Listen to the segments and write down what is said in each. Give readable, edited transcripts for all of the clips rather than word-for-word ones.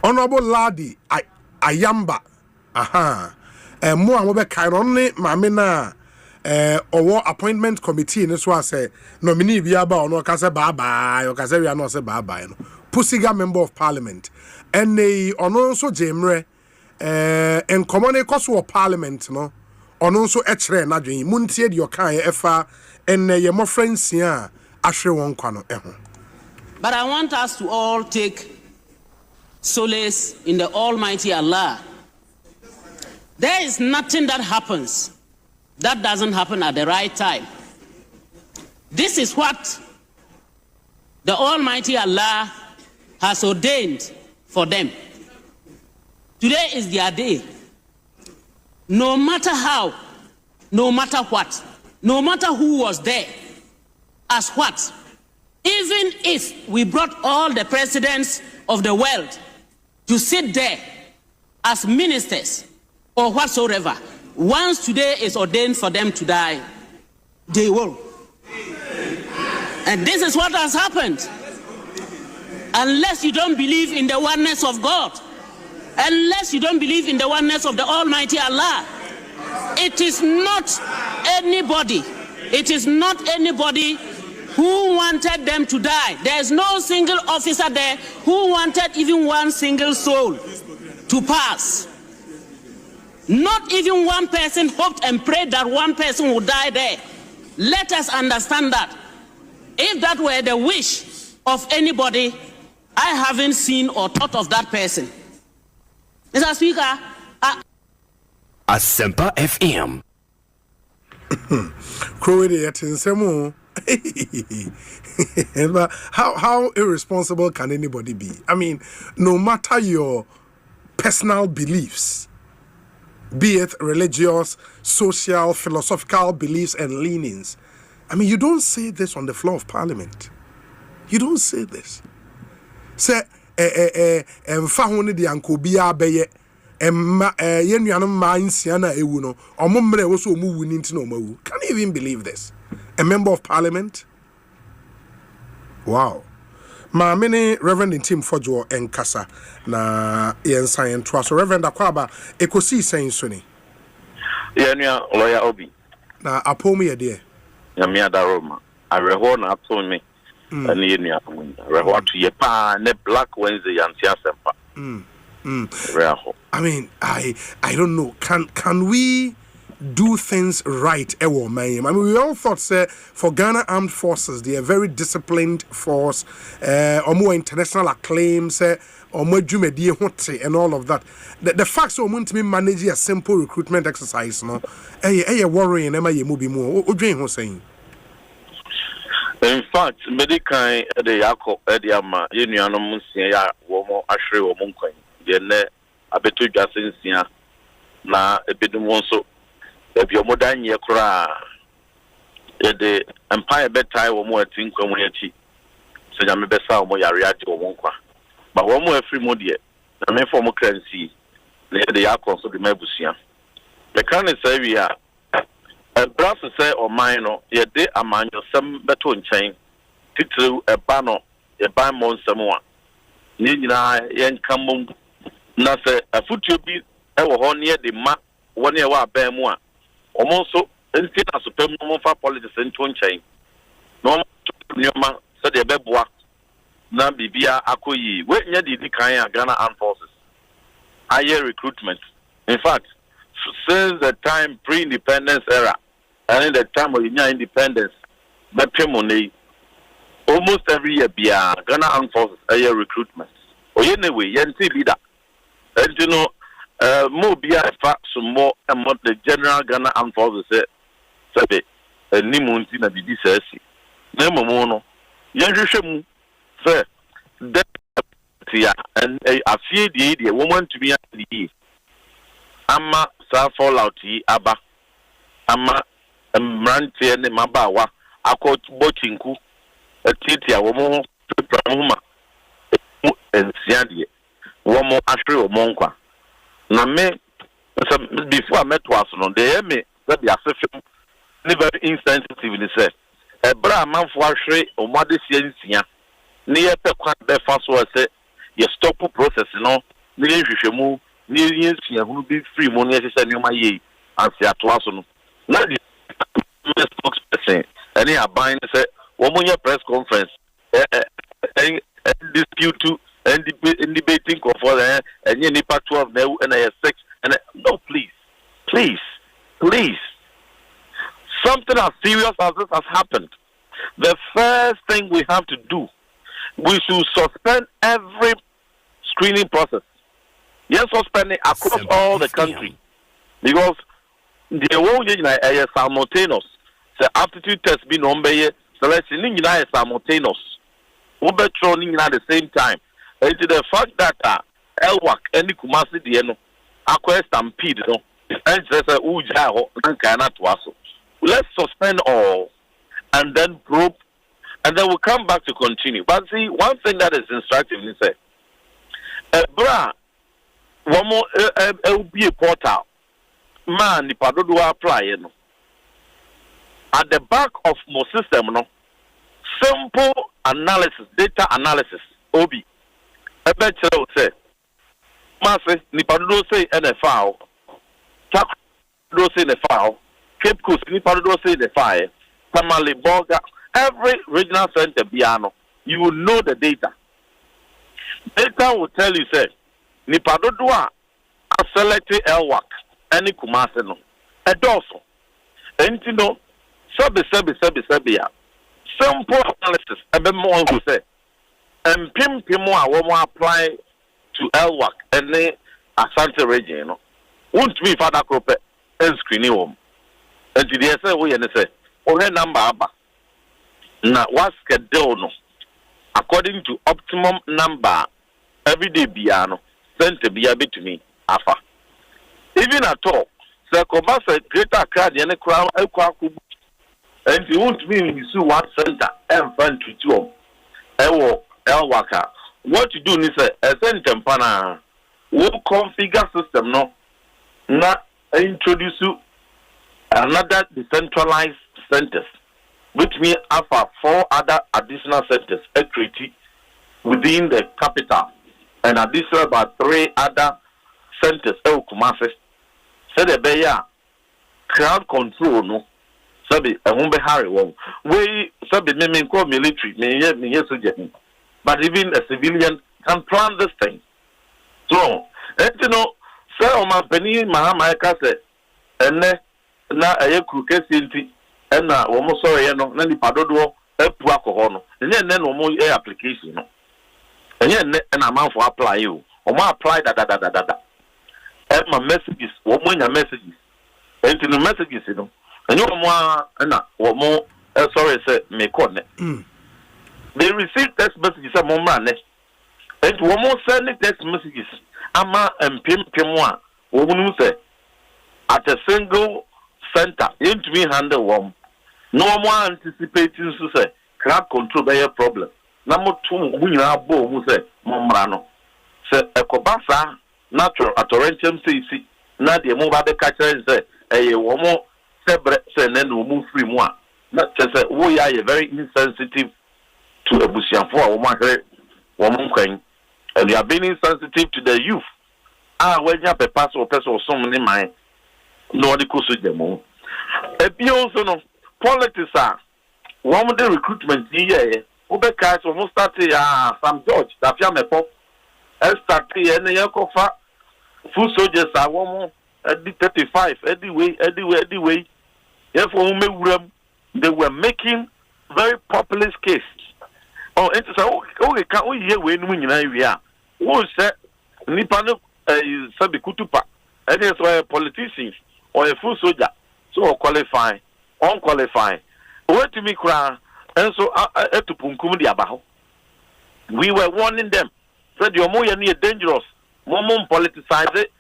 Honorable Ladi Ayamba. Aha. Mo amobe kairone mamina owo appointment committee ne so ase nominee bi aba ono ka se bye bye o ka se we no se bye bye no Pusiga member of parliament ene ono so jemre en common cost of parliament no ono so ekere na dwen muntie de okan ye efa ene ye mo friends ya ahwe won kwa no eho. But I want us to all take solace in the Almighty Allah. There is nothing that happens that doesn't happen at the right time. This is what the Almighty Allah has ordained for them. Today is their day. No matter how, no matter what, no matter who was there, as what, even if we brought all the presidents of the world to sit there as ministers or whatsoever, once today is ordained for them to die, they will. And this is what has happened. Unless you don't believe in the oneness of God, unless you don't believe in the oneness of the Almighty Allah, it is not anybody who wanted them to die. There is no single officer there who wanted even one single soul to pass. Not even one person hoped and prayed that one person would die there. Let us understand that. If that were the wish of anybody, I haven't seen or thought of that person. Mr. Speaker, asempafm. How irresponsible can anybody be? I mean, no matter your personal beliefs, be it religious, social, philosophical beliefs and leanings, I mean, you don't say this on the floor of parliament. You don't say this. Say, mfahone di ankobia beye yenuanom ma nsia na ewu no omomre wo so omu wu ni nti na omawu. Can you even believe this? A member of parliament? Wow. Ma mini Reverend Tim Fojo enkasa na yensan to so Reverend Akwaba ekosiisen so ni. Yenua lawyer Obi. Na apomu ye de. Nyamia da Roma. Areho na ato me. And yenua areho to ye pa ne Black Wednesday yanti asempa. I mean, I don't know. Can we do things right? I mean, we all thought, say, for Ghana Armed Forces, they are very disciplined force, or more international acclaim, say, or more jumedi and all of that. The facts are want to be managing a simple recruitment exercise, no? Worrying, am I moving more? What do you saying? In fact, medical the yako ediama yenuano munsia womo ashre womo kwen yene abeto dwasensia na ebedum wonso ebiomoda nye kura de empire betai womo atinkwa mu yachi se nyame besa womo yare ade womo kwa ba womo afri mo de na me form currency na de yako so de mabusia the kan say we are brass say o mine no ye de amanyo sem beto nchen titru eba no ye ban mo nsem a ni nyina ye nkamom na se afutuo bi e wo ho ne de ma woni e wa ban mu a omo so enti na so pem mo fa politics nto nchen no nyoma se de beboa na bibia akoyi we nya di kan ya Ghana Armed Forces aye recruitment. In fact, since the time pre-independence era and in the time of independence, but almost every year, Ghana Armed Forces air recruitment. Or anyway, yenti be that. And you know, more be a fact some more and what the General Ghana Armed Forces said. Nimunti na bidi sesi. Nemo mono. Yanjushem say that and a few the woman to be the ama sa fallout yi aba ama mrantie ne mabawa akọ bochinku etiti a wo mo prama ensiade wo mo ahwe wo mo nkwa na me before meto aso no de me that be asefem ne very insensitive ni say ebra amanfo ahwe o mo adesia nsia ne ye pe kwa be fa so say ye stop process no ne hwehwemu ne yesua hunu be free mo ne yesesa nyoma ye anse atoa so no na the spokesperson any aban say wo mo press conference dispute and debating for and any part 12 now and I 6 and no please something as serious as this has happened. The first thing we have to do, we should suspend every screening process. Yes, suspend it across all the country because the whole is simultaneous. The aptitude test being on by selection is simultaneous. Ubertroning at the same time. And the fact that Elwak and the Kumasi Dieno acquire stampede, and says let's suspend all and then probe, and then we'll come back to continue. But see, one thing that is instructive is that one more be a portal man the padodo apply at the back of my system simple analysis, data analysis, Obi. I bet you say, Master, Nipado say NFL, Tac do say the file, Cape Coast, Nipado say the fire, Tamale Boga, every regional center piano, you will know the data. Data will tell you, say, Nipado do a selected Elwak, any Kumaseno, a dorsal, and you know, Sabi, simple analysis, a bit more who say, and Pimo will apply to Elwak and the Asante region. Won't be Father Crope and screening home. And to the essay, we say, her number, now what's no according to optimum number every day, piano, sent to be a bit to me, Afa. Even at all, Sir Kobasa, greater crowd, and a crown, and you won't mean you see one center and front to two. Elwaka. What you do is a center pana will configure system no not introduce you another decentralized centers, which means after 4 other additional centers equity within the capital and additional about 3 other centers Kumasi. So the beya crowd control no. Sabi won't be hurry one. We sabi me call military, me yes but even a civilian can plan this thing. So, you know, say my penny Mahamaika said, and na a crooked city, and now almost sorry, no, Nanny Padodo, a Puaco, and then no more application. And yet, an amount for apply you, or more apply that. And my messages, or when your messages, and to the messages, you know. And you more, or more, sorry, say, may call it. They receive text messages a moment, and one more sending text messages. Ama and Pimwa, woman say, at a single center, into me handle one. No more anticipating to say, crowd control by a problem. Number 2, we are both who say, Momrano. Say, a Kobasa, natural, at Torrentium CC, not the move at the catcher and say, a woman. And then we move free more. Not just say we are very insensitive to a Busian for woman coin, and we are being insensitive to the youth. When you have a pass or person or someone in mind, no one goes with them. And also know politics are one of the recruitment here. Obeka almost started some George, that Yamepo, and started any Yakofa, full soldiers are one more. At the 35, anyway. Therefore, they were making very populist case. Oh, it's so okay. Can't we hear when we are? Who said Nipano is Sabikutupa? And that's why a politician or a full soldier so qualify, unqualified. What to me cry? And so to Punkum Diabaho. We were warning them. Said you're more dangerous, more politicized it.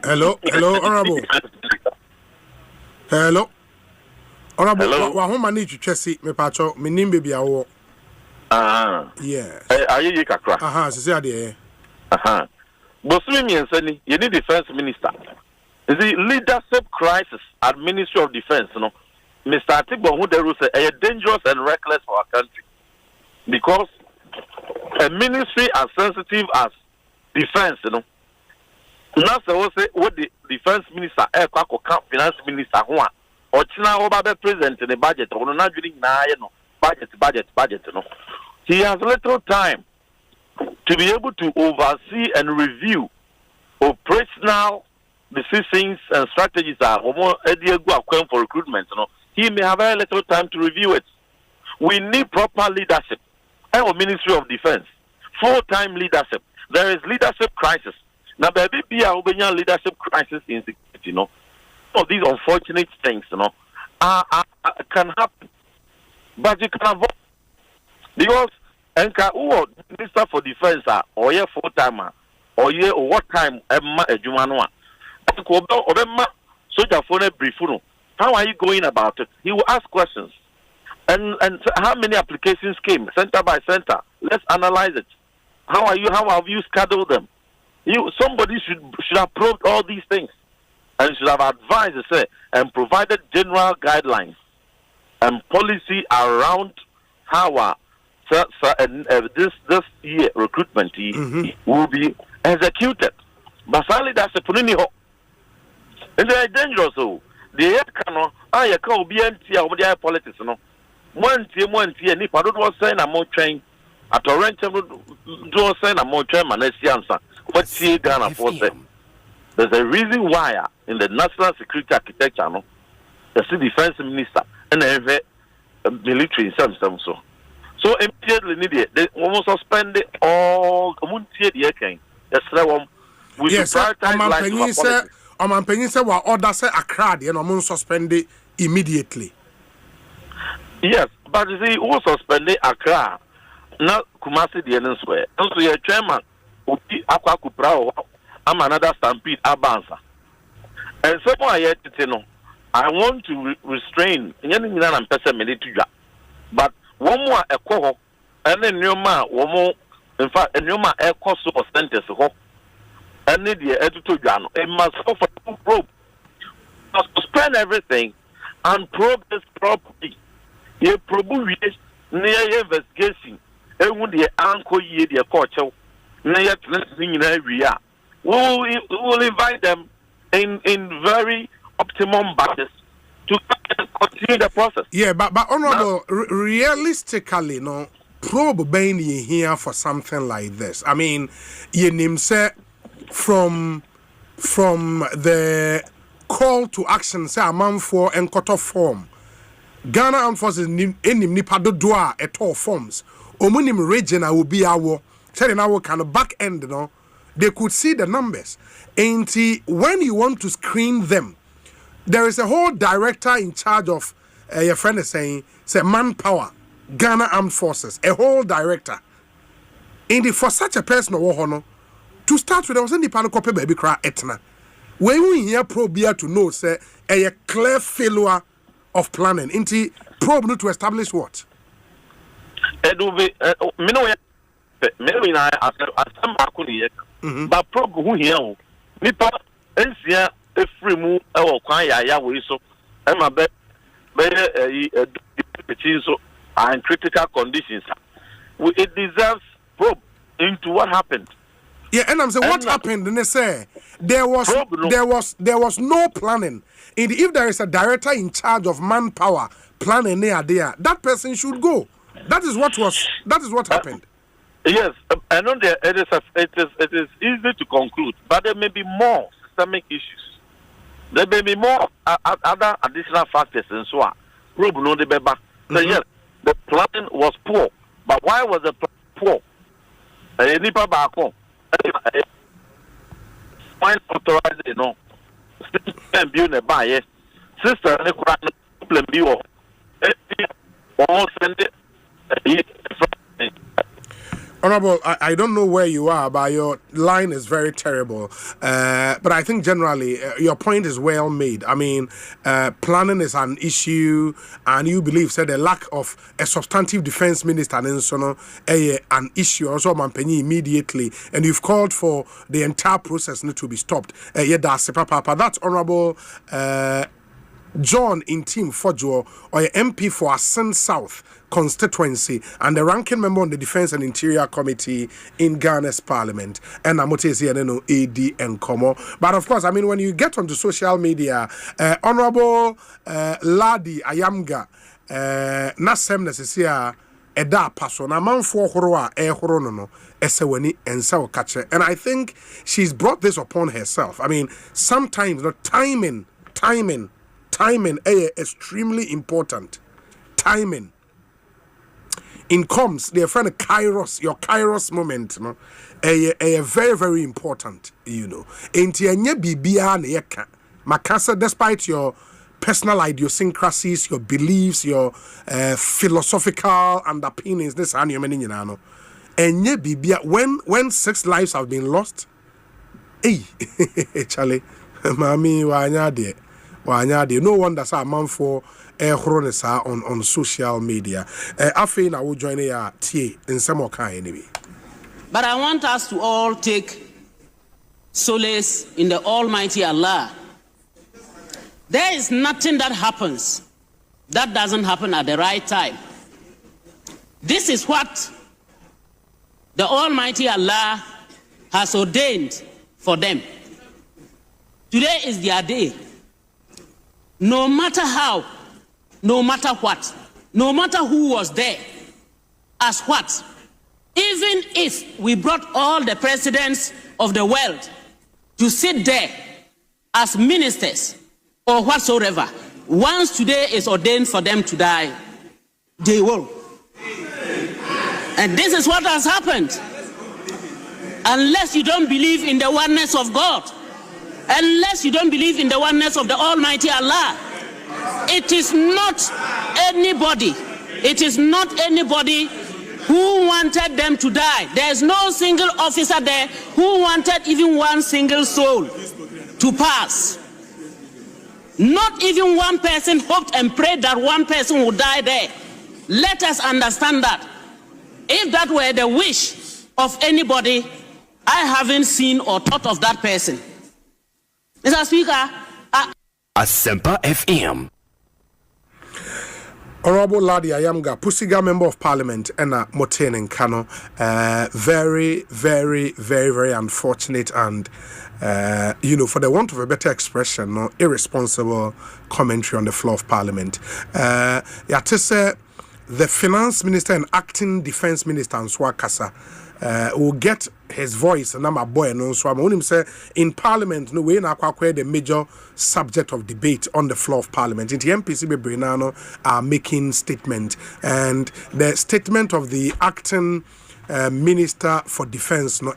Hello, honorable. Hello, honorable. Wa homa ni twetwese me pacho me nim baby awo. Yes. Aye kakra. Se ade. Bosumi miensani, you need defense minister. Is the leadership crisis at Ministry of Defense, no? Mr. Atibo who the rules are dangerous and reckless for our country because a ministry as sensitive as defense, Now, say what the defense minister, finance minister, or China over the president in the budget, or not doing budget. He has little time to be able to oversee and review operational decisions and strategies for recruitment. He may have very little time to review it. We need proper leadership. Our Ministry of Defense, full-time leadership. There is leadership crisis. Now, baby, be a leadership crisis in security, All these unfortunate things, can happen. But you can avoid. Because, Minister for Defense, or ye full-timer, or ye what time, Emma, a Jumanwa. Soldier phone brief. How are you going about it? He will ask questions. And how many applications came, center by center? Let's analyze it. How have you scheduled them? Somebody should have probed all these things and should have advised, and provided general guidelines and policy around how this year recruitment will be executed. But sadly, that's a punini. And they are dangerous. The I can't be anti politics. One team, Nipa don't say a more train at a rent, don't say a more train, and let's answer. What's he Ghana for? There's a reason why in the national security architecture, the defense minister and the military in some so immediately they almost suspend it all. Yes, I'm penny say what order say Accra, and suspend it immediately. Yes, but you see, who suspended Accra, not Kumasi the end square. Also, your chairman, Aqua Cuprao, I'm another stampede Abanza. And someone yet to I want to restrain any man person but one more a coho, and then your man, one more, in fact, and your man a cost of sentence, and need the editor, it must offer to probe. Must suspend everything and probe this property. You probably near investigation, and when the uncle ye the court, near in area, we will invite them in very optimum budgets to continue the process. Yeah, but honorable, realistically, probe being here for something like this. I mean, you name say from the call to action, say a man for and cut off form. Ghana Armed Forces enim nipa dodoa eto forms. Omunim region will be our said in our kind of back end, they could see the numbers. And when you want to screen them, there is a whole director in charge of your friend is saying, say manpower, Ghana Armed Forces, a whole director. And for such a person to start with, there was any panic copy baby cry etna. When we hear probia to know, say a clear failure of planning. Inti probe to establish what? It will be but probe who here Nipa Ensia Efrimu or Kwaya we so Emma and critical conditions. It deserves probe into what happened. Yeah, and I'm saying what happened, and they say there was no planning. And if there is a director in charge of manpower planning there, that person should go. That is what happened. Yes, I know it is easy to conclude, but there may be more systemic issues. There may be more other additional factors and so on. So yes, the planning was poor, but why was the plan poor? Nipa Bako, why authorize system build a buy sister problem view send it. Honorable, I don't know where you are, but your line is very terrible. But I think generally your point is well made. I mean, planning is an issue, and you believe the lack of a substantive defense minister and an issue also immediately, and you've called for the entire process to be stopped. That's honorable. John in Team Fojo or MP for Asen South constituency and the ranking member on the Defense and Interior Committee in Ghana's Parliament. And Amotesi AD and Komo. But of course, I mean, when you get onto social media, Honorable Ladi Ayamga, Nasem Nesesia, Eda Paso, na manfo horoa horo no esewani ensa okache. And I think she's brought this upon herself. I mean, sometimes the timing is extremely important. Timing. In comes their friend Kairos, your Kairos moment, no, a very, very important, you know. Enti enye bibia na yeka. Makasa, despite your personal idiosyncrasies, your beliefs, your philosophical underpinnings, this and your meaning, no. Enye bibia when 6 lives have been lost, hey, Charlie, mami wanya no wonder sa man for on social media. Afei na wo join ya tie nsem okan anyway. But I want us to all take solace in the Almighty Allah. There is nothing that happens that doesn't happen at the right time. This is what the Almighty Allah has ordained for them. Today is their day. No matter how, no matter what, no matter who was there, as what, even if we brought all the presidents of the world to sit there as ministers or whatsoever, once today is ordained for them to die, they will. And this is what has happened. Unless you don't believe in the oneness of God, unless you don't believe in the oneness of the Almighty Allah, it is not anybody who wanted them to die. There's no single officer there who wanted even one single soul to pass. Not even one person hoped and prayed that one person would die there. Let us understand that. If that were the wish of anybody, I haven't seen or thought of that person. Mr. Speaker, asempafm. Honorable Ladi Ayamga, Pusiga Member of Parliament, and Moten and Kano. Very, very, very, very unfortunate and, for the want of a better expression, no, irresponsible commentary on the floor of Parliament. The Finance Minister and Acting Defense Minister, Answa Kasa, will get his voice and I'm boy and so I'm only say in Parliament no way na kwakwe the major subject of debate on the floor of Parliament. In the MPC Brenano are making statement, and the statement of the acting Minister for Defense no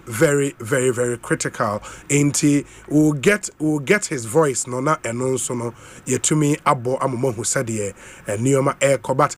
very, very, very critical. Inti will get his voice no na and also no yetumi abo amomo who said ye nioma air combat.